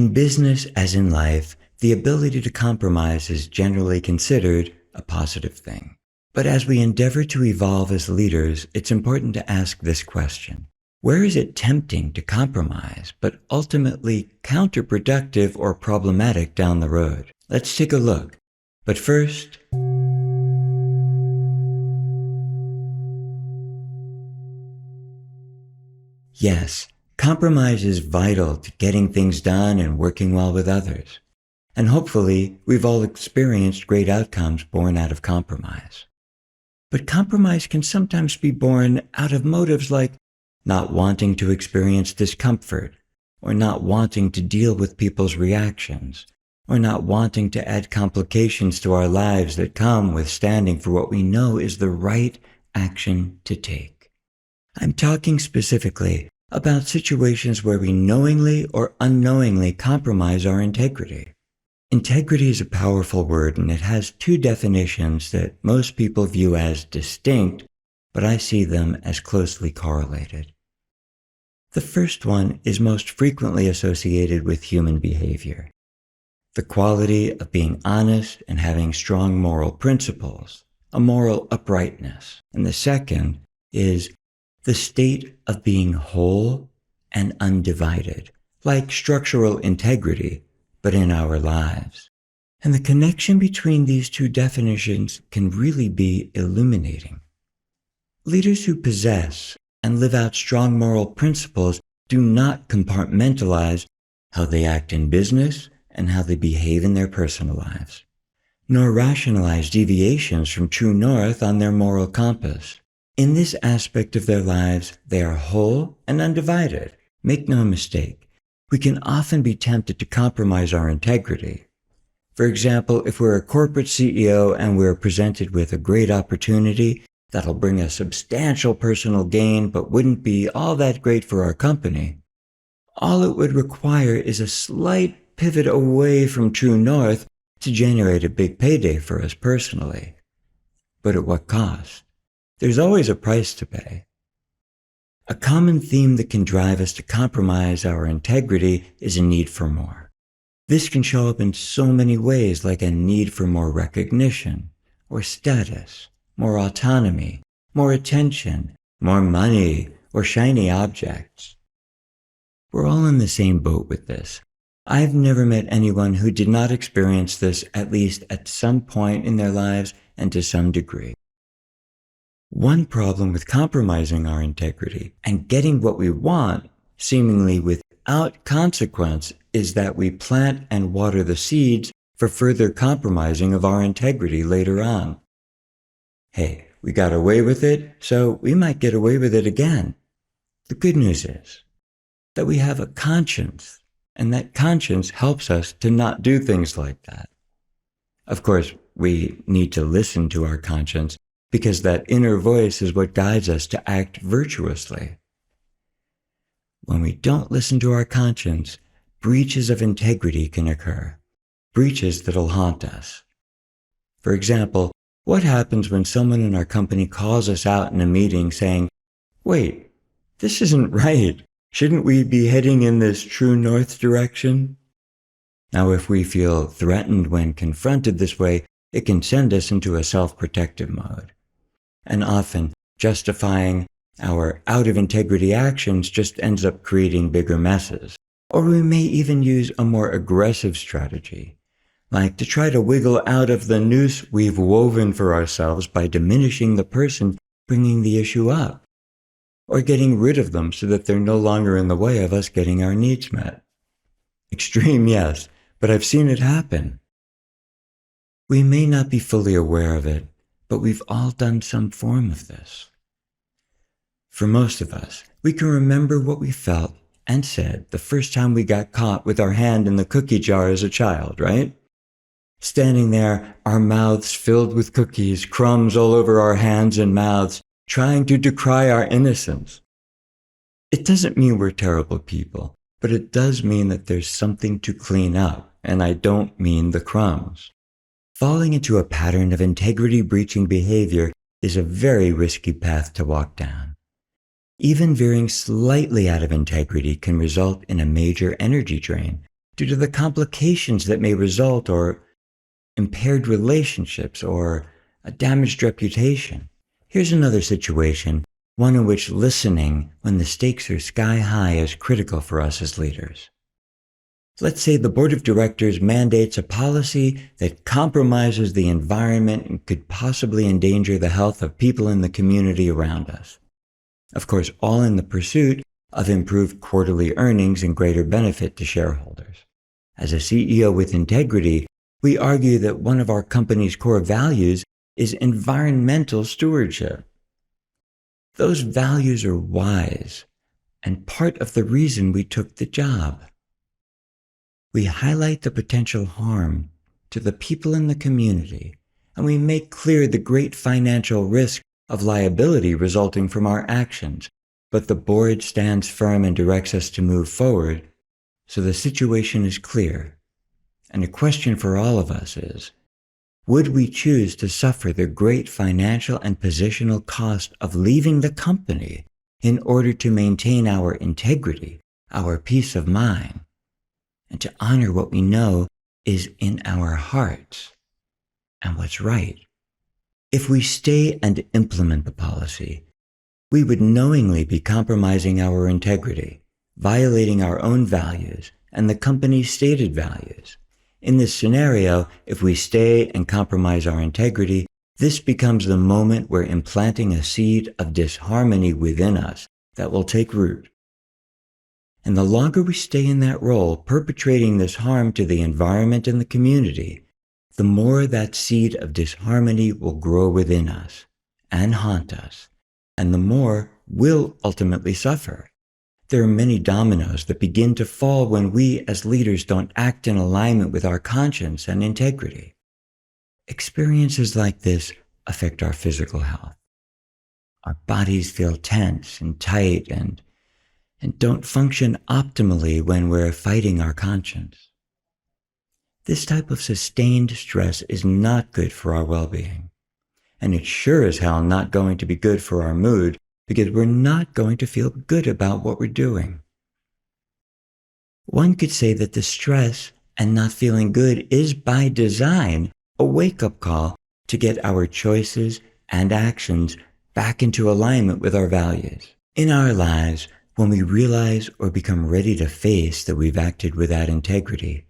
In business, as in life, the ability to compromise is generally considered a positive thing. But as we endeavor to evolve as leaders, it's important to ask this question. Where is it tempting to compromise, but ultimately counterproductive or problematic down the road? Let's take a look. But first, yes, compromise is vital to getting things done and working well with others. And hopefully, we've all experienced great outcomes born out of compromise. But compromise can sometimes be born out of motives like not wanting to experience discomfort, or not wanting to deal with people's reactions, or not wanting to add complications to our lives that come with standing for what we know is the right action to take. I'm talking specifically about situations where we knowingly or unknowingly compromise our integrity. Integrity is a powerful word, and it has two definitions that most people view as distinct, but I see them as closely correlated. The first one is most frequently associated with human behavior, the quality of being honest and having strong moral principles, a moral uprightness. And the second is the state of being whole and undivided, like structural integrity, but in our lives. And the connection between these two definitions can really be illuminating. Leaders who possess and live out strong moral principles do not compartmentalize how they act in business and how they behave in their personal lives, nor rationalize deviations from true north on their moral compass. In this aspect of their lives, they are whole and undivided. Make no mistake, we can often be tempted to compromise our integrity. For example, if we're a corporate CEO and we're presented with a great opportunity that'll bring a substantial personal gain but wouldn't be all that great for our company, all it would require is a slight pivot away from true north to generate a big payday for us personally. But at what cost? There's always a price to pay. A common theme that can drive us to compromise our integrity is a need for more. This can show up in so many ways, like a need for more recognition or status, more autonomy, more attention, more money, or shiny objects. We're all in the same boat with this. I've never met anyone who did not experience this at least at some point in their lives and to some degree. One problem with compromising our integrity and getting what we want, seemingly without consequence, is that we plant and water the seeds for further compromising of our integrity later on. Hey, we got away with it, so we might get away with it again. The good news is that we have a conscience, and that conscience helps us to not do things like that. Of course, we need to listen to our conscience, because that inner voice is what guides us to act virtuously. When we don't listen to our conscience, breaches of integrity can occur, breaches that'll haunt us. For example, what happens when someone in our company calls us out in a meeting saying, "Wait, this isn't right. Shouldn't we be heading in this true north direction?" Now, if we feel threatened when confronted this way, it can send us into a self-protective mode. And often, justifying our out-of-integrity actions just ends up creating bigger messes. Or we may even use a more aggressive strategy, like to try to wiggle out of the noose we've woven for ourselves by diminishing the person bringing the issue up, or getting rid of them so that they're no longer in the way of us getting our needs met. Extreme, yes, but I've seen it happen. We may not be fully aware of it, but we've all done some form of this. For most of us, we can remember what we felt and said the first time we got caught with our hand in the cookie jar as a child, right? Standing there, our mouths filled with cookies, crumbs all over our hands and mouths, trying to decry our innocence. It doesn't mean we're terrible people, but it does mean that there's something to clean up, and I don't mean the crumbs. Falling into a pattern of integrity-breaching behavior is a very risky path to walk down. Even veering slightly out of integrity can result in a major energy drain, due to the complications that may result, or impaired relationships, or a damaged reputation. Here's another situation, one in which listening when the stakes are sky high is critical for us as leaders. Let's say the board of directors mandates a policy that compromises the environment and could possibly endanger the health of people in the community around us. Of course, all in the pursuit of improved quarterly earnings and greater benefit to shareholders. As a CEO with integrity, we argue that one of our company's core values is environmental stewardship. Those values are wise and part of the reason we took the job. We highlight the potential harm to the people in the community, and we make clear the great financial risk of liability resulting from our actions, but the board stands firm and directs us to move forward, so the situation is clear. And a question for all of us is, would we choose to suffer the great financial and positional cost of leaving the company in order to maintain our integrity, our peace of mind, and to honor what we know is in our hearts and what's right? If we stay and implement the policy, we would knowingly be compromising our integrity, violating our own values and the company's stated values. In this scenario, if we stay and compromise our integrity, this becomes the moment we're implanting a seed of disharmony within us that will take root. And the longer we stay in that role, perpetrating this harm to the environment and the community, the more that seed of disharmony will grow within us and haunt us, and the more we'll ultimately suffer. There are many dominoes that begin to fall when we as leaders don't act in alignment with our conscience and integrity. Experiences like this affect our physical health. Our bodies feel tense and tight and don't function optimally when we're fighting our conscience. This type of sustained stress is not good for our well-being. And it's sure as hell not going to be good for our mood, because we're not going to feel good about what we're doing. One could say that the stress and not feeling good is by design a wake-up call to get our choices and actions back into alignment with our values. In our lives, when we realize or become ready to face that we've acted without integrity,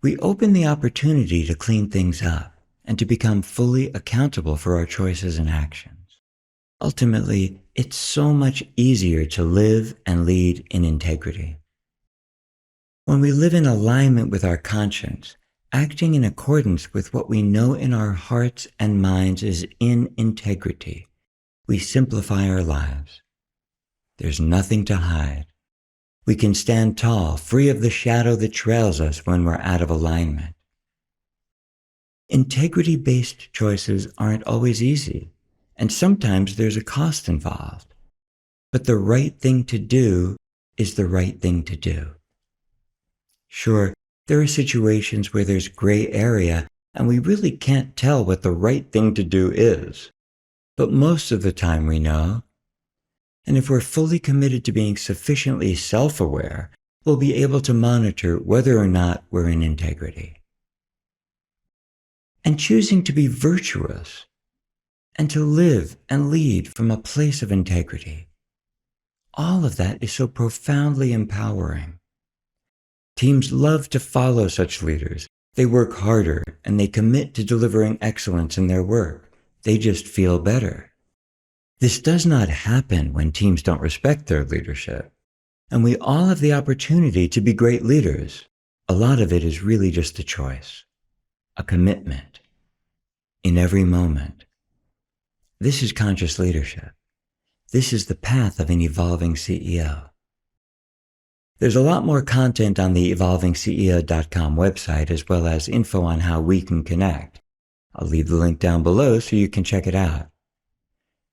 we open the opportunity to clean things up and to become fully accountable for our choices and actions. Ultimately, it's so much easier to live and lead in integrity. When we live in alignment with our conscience, acting in accordance with what we know in our hearts and minds is in integrity, we simplify our lives. There's nothing to hide. We can stand tall, free of the shadow that trails us when we're out of alignment. Integrity-based choices aren't always easy, and sometimes there's a cost involved. But the right thing to do is the right thing to do. Sure, there are situations where there's gray area and we really can't tell what the right thing to do is. But most of the time we know. And if we're fully committed to being sufficiently self-aware, we'll be able to monitor whether or not we're in integrity. And choosing to be virtuous and to live and lead from a place of integrity, all of that is so profoundly empowering. Teams love to follow such leaders. They work harder and they commit to delivering excellence in their work. They just feel better. This does not happen when teams don't respect their leadership. And we all have the opportunity to be great leaders. A lot of it is really just a choice, a commitment, in every moment. This is conscious leadership. This is the path of an evolving CEO. There's a lot more content on the 𝗖𝗵𝗱.com website, as well as info on how we can connect. I'll leave the link down below so you can check it out.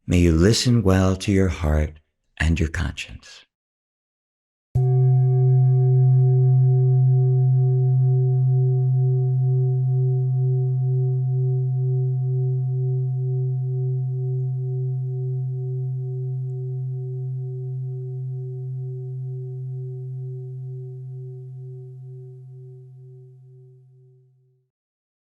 May you listen well to your heart and your conscience.